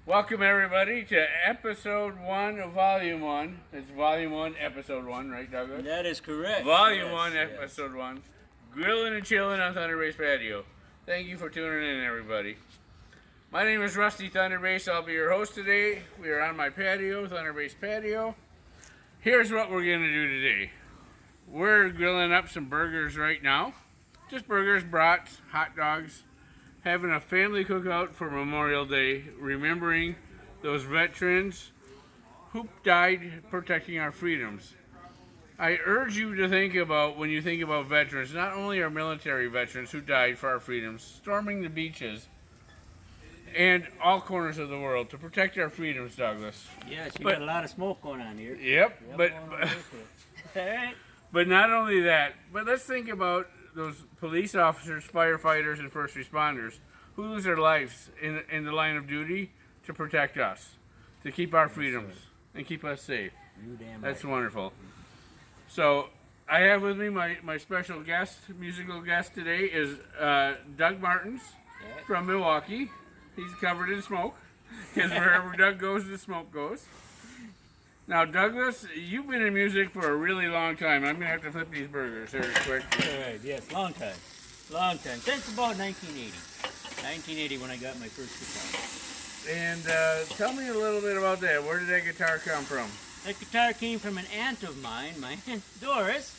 Welcome everybody to episode 1 of volume 1. It's volume 1, episode 1, right, Douglas? That is correct. Volume Yes, 1, yes. episode 1. Grilling and chilling on Thunder Base Patio. Thank you for tuning in, everybody. My name is Rusty Thunder Base. I'll be your host today. We are on my patio, Thunder Base Patio. Here's what we're going to do today. We're grilling up some burgers right now. Just burgers, brats, hot dogs. Having a family cookout for Memorial Day, remembering those veterans who died protecting our freedoms. I urge you to think about, when you think about veterans, not only our military veterans who died for our freedoms, storming the beaches and all corners of the world to protect our freedoms, Douglas. Yes, you got a lot of smoke going on here. Yep, but Alright. but not only that, but let's think about those police officers, firefighters, and first responders who lose their lives in the line of duty to protect us, to keep our freedoms and keep us safe. You damn That's right. wonderful. So I have with me my special guest, musical guest today is Doug Martens Yeah. from Milwaukee. He's covered in smoke because wherever Doug goes, the smoke goes. Now, Douglas, you've been in music for a really long time. I'm going to have to flip these burgers here quick. Alright, yes, long time. Long time. Since about 1980. 1980 when I got my first guitar. And tell me a little bit about that. Where did that guitar come from? That guitar came from an aunt of mine, my Aunt Doris,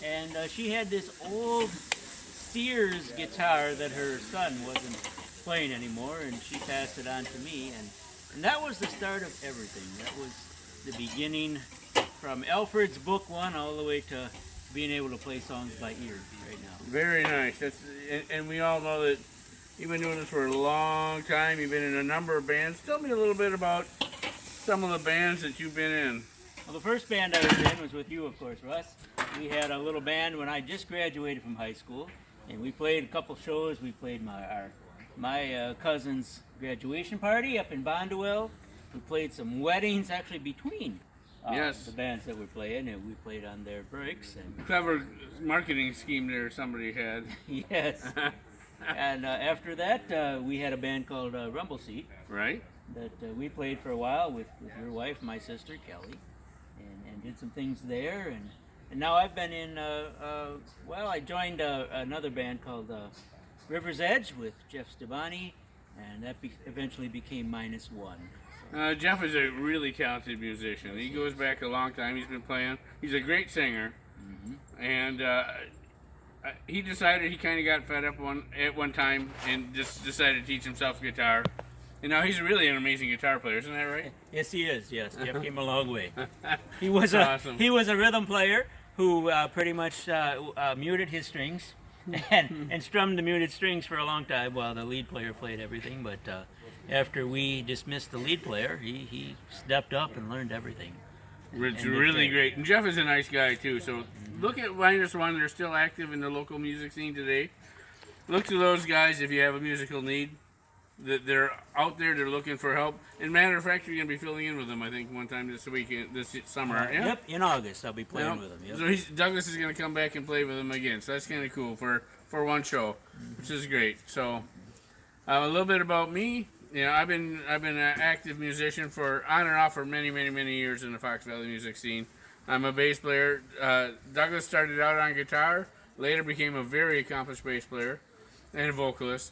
and she had this old Sears guitar that her son wasn't playing anymore, and she passed it on to me, and that was the start of everything. That was the beginning, from Alfred's Book 1 all the way to being able to play songs by ear right now. Very nice. And we all know that you've been doing this for a long time. You've been in a number of bands. Tell me a little bit about some of the bands that you've been in. Well, the first band I was in was with you, of course, Russ. We had a little band when I just graduated from high school, and we played a couple shows. We played my cousin's graduation party up in Bondwell. We played some weddings, actually between Yes. the bands that were playing, and we played on their breaks. And Clever marketing scheme there somebody had. yes, and after that, we had a band called Rumble Seat Right? that we played for a while with your wife, my sister Kelly, and did some things there. And now I've been in. Well, I joined another band called River's Edge with Jeff Stabani, and that eventually became Minus One. Jeff is a really talented musician. He goes back a long time. He's been playing. He's a great singer. And he decided he kind of got fed up at one time and just decided to teach himself guitar. And now he's really an amazing guitar player, isn't that right? Yes, he is. Yes, Jeff came a long way. He was Awesome. He was a rhythm player who pretty much muted his strings and strummed the muted strings for a long time while the lead player played everything. But after we dismissed the lead player, he stepped up and learned everything. It's And really did great. And Jeff is a nice guy, too. So look at Minus One. They're still active in the local music scene today. Look to those guys if you have a musical need. They're out there. They're looking for help. And matter of fact, you're going to be filling in with them, I think, one time this weekend, this summer, aren't you? Yep, in August I'll be playing Yep. with him. Yep. So Douglas is going to come back and play with him again. So that's kind of cool for one show, which is great. So a little bit about me. You know, I've been an active musician for on and off for many years in the Fox Valley music scene. I'm a bass player. Douglas started out on guitar, later became a very accomplished bass player and a vocalist.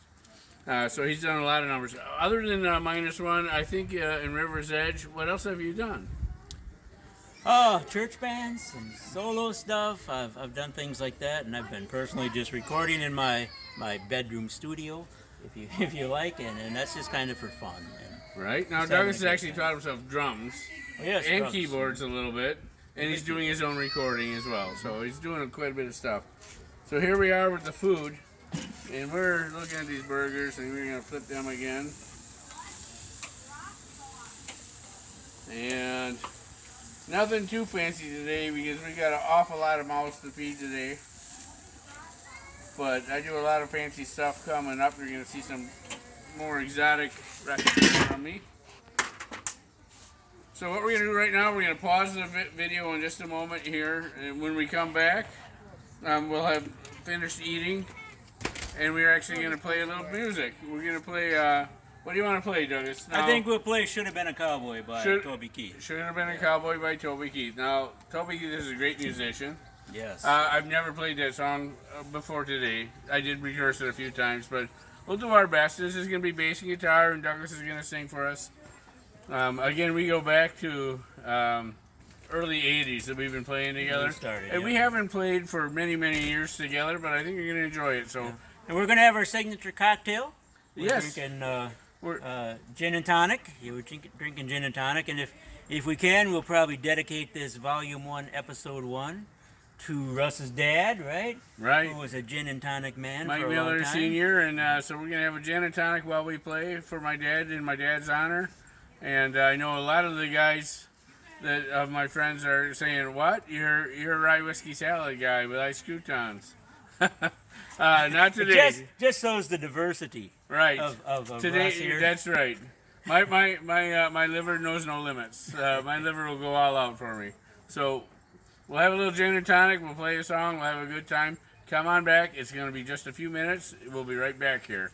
So he's done a lot of numbers. Other than Minus One, I think in River's Edge, what else have you done? Oh, church bands and solo stuff. I've done things like that, and I've been personally just recording in my bedroom studio, if you like, and that's just kind of for fun. And Right. Now, Just Douglas has having a good actually time. taught himself drums yes, and drums. keyboards a little bit, and he's doing his own recording as well. So he's doing quite a bit of stuff. So here we are with the food, and we're looking at these burgers, and we're going to flip them again. And nothing too fancy today because we got an awful lot of mouths to feed today. But I do a lot of fancy stuff coming up. You're going to see some more exotic recipes from me. So what we're going to do right now, we're going to pause the video in just a moment here. And when we come back, we'll have finished eating. And we're actually going to play a little music. We're going to play What do you want to play, Douglas? Now, I think we'll play "Should Have Been a Cowboy" by Toby Keith. Should Have Been a Cowboy by Toby Keith. Now, Toby Keith is a great musician. Yes. I've never played that song before today. I did rehearse it a few times, but we'll do our best. This is going to be bass and guitar, and Douglas is going to sing for us. Again, we go back to early 80s that we've been playing together. We haven't played for many, many years together, but I think you're going to enjoy it. So, And we're going to have our signature cocktail. We're yes. drinking gin and tonic. Yeah, we're drinking gin and tonic. And if we can, we'll probably dedicate this Volume 1, Episode 1 to Russ's dad, right? Right. Who was a gin and tonic man Mike for a long Miller time. Sr., and so we're going to have a gin and tonic while we play for my dad in my dad's honor. And I know a lot of the guys that of my friends are saying, "What? You're a rye whiskey salad guy with ice croutons?" Not today. Just shows the diversity Right. of Today, Russ here. that's right. My liver knows no limits. My liver will go all out for me. So we'll have a little gin and tonic. We'll play a song. We'll have a good time. Come on back. It's going to be just a few minutes. We'll be right back here.